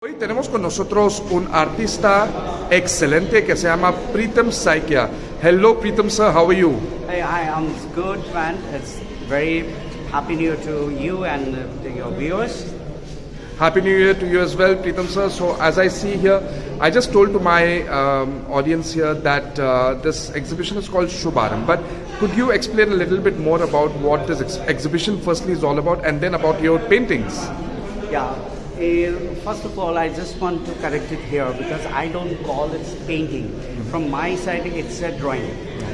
Hoy tenemos con nosotros un artista excelente que se llama Pritam Saikia. Hello Pritam sir, how are you? Hey, I'm good, man. It's very happy new year to you and to your viewers. Happy New Year to you as well, Pritam sir. So as I see here, I just told to my audience here that this exhibition is called Shubharam. But could you explain a little bit more about what this exhibition firstly is all about and then about your paintings? Yeah. First of all, I just want to correct it here because I don't call it painting. From my side, it's a drawing.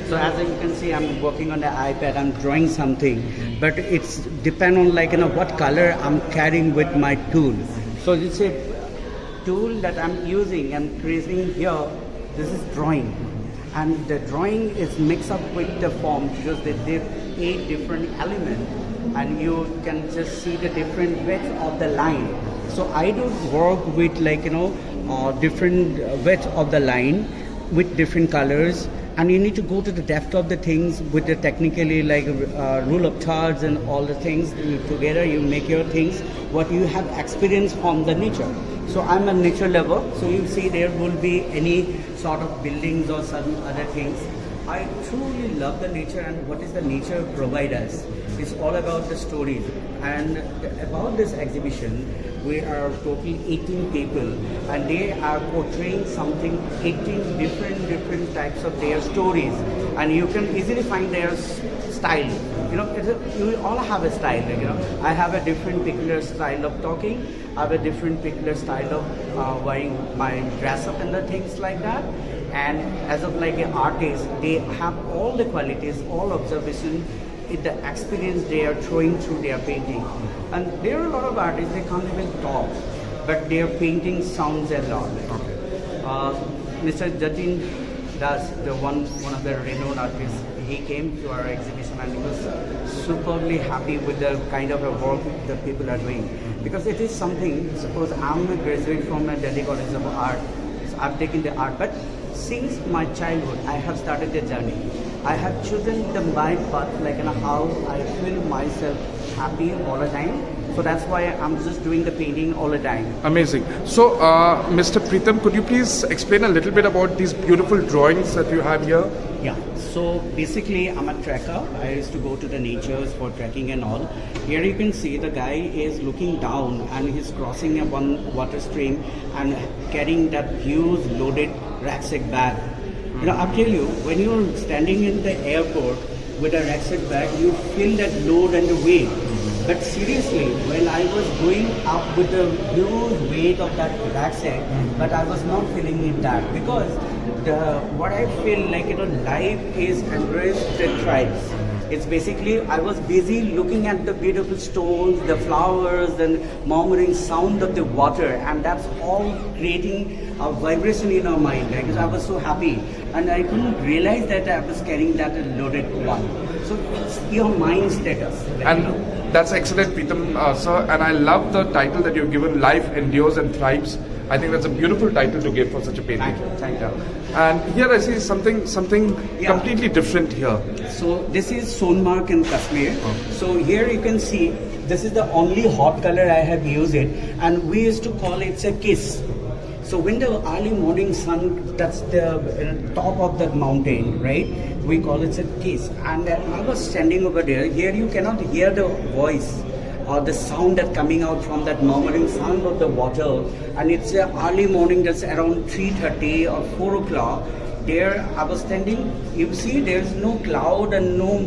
So as you can see, I'm working on the iPad. I'm drawing something, but it's depend on what color I'm carrying with my tool. So it's a tool that I'm using and creating here. This is drawing, and the drawing is mixed up with the form because there are 8 different elements, and you can just see the different width of the line. So I do work with different width of the line with different colors, and you need to go to the depth of the things with the technically rule of thirds and all the things together. You make your things what you have experienced from the nature. So I'm a nature lover. So you see there will be any sort of buildings or some other things. I truly love the nature and what is the nature provide us. It's all about the stories. And about this exhibition, we are totally 18 people and they are portraying something, 18 different types of their stories. And you can easily find their style. You all have a style. I have a different peculiar style of talking. I have a different peculiar style of wearing my dress up and the things like that. And as of an artist, they have all the qualities, all observation, the experience they are throwing through their painting. And there are a lot of artists, they can't even talk, but their painting sounds a lot. Mr. Jatin Das, one of the renowned artists, he came to our exhibition and he was superbly happy with the kind of work that people are doing. Because it is something, suppose I'm a graduate from a Delhi College of Art, so I've taken the art, but since my childhood, I have started the journey. I have chosen my path, how I feel myself happy all the time. So that's why I'm just doing the painting all the time. Amazing. So, Mr. Pritam, could you please explain a little bit about these beautiful drawings that you have here? Yeah. So basically, I'm a trekker. I used to go to the natures for trekking and all. Here you can see the guy is looking down and he's crossing one water stream and carrying that huge loaded rucksack bag. I'll tell you, when you're standing in the airport with a rucksack bag, you feel that load and the weight. But seriously, when I was going up with the huge weight of that rucksack, but I was not feeling it that because what I feel life is embrace the tribes. It's basically, I was busy looking at the beautiful stones, the flowers, and murmuring sound of the water, and that's all creating a vibration in our mind. Because I was so happy, and I couldn't realize that I was carrying that loaded one. So it's your mind status. And that's excellent, Pritam sir. And I love the title that you've given, Life Endures and Thrives. I think that's a beautiful title to give for such a painting. Thank you. And here I see something completely different here. So this is Sonmarg in Kashmir. So here you can see this is the only hot color I have used it, and we used to call it a kiss. So when the early morning sun touches the top of the mountain, right, we call it a kiss. And I was standing over there. Here you cannot hear the voice or the sound that coming out from that murmuring sound of the water, and it's early morning, that's around 3:30 or 4 o'clock. There I was standing, you see there's no cloud and no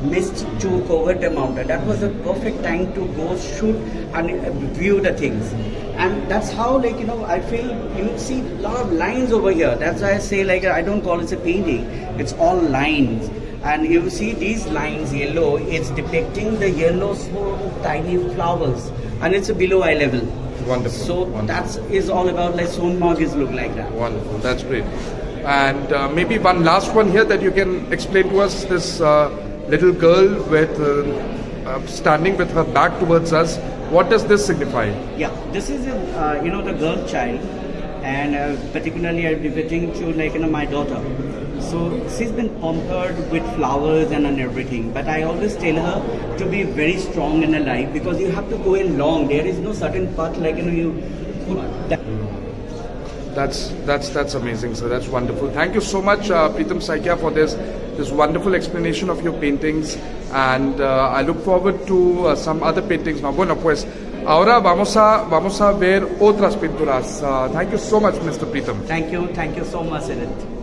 mist to cover the mountain. That was a perfect time to go shoot and view the things. And that's how I feel, you see a lot of lines over here. That's why I say I don't call it a painting, it's all lines. And you see these lines, yellow, it's depicting the yellow small tiny flowers, and it's below eye level. Wonderful. So that is all about Sonmarg is look like that. Wonderful, that's great. And maybe one last one here that you can explain to us, this little girl with standing with her back towards us. What does this signify? Yeah, this is the girl child, and particularly I'm depicting to my daughter. So she's been pampered with flowers and everything, but I always tell her to be very strong in her life because you have to go in long. There is no certain path you put that. That's amazing, sir. That's wonderful. Thank you so much, Pritam Saikia, for this wonderful explanation of your paintings, and I look forward to some other paintings. Now, bueno, pues ahora vamos a ver otras pinturas. Thank you so much, Mr. Pritam. Thank you so much, Edith.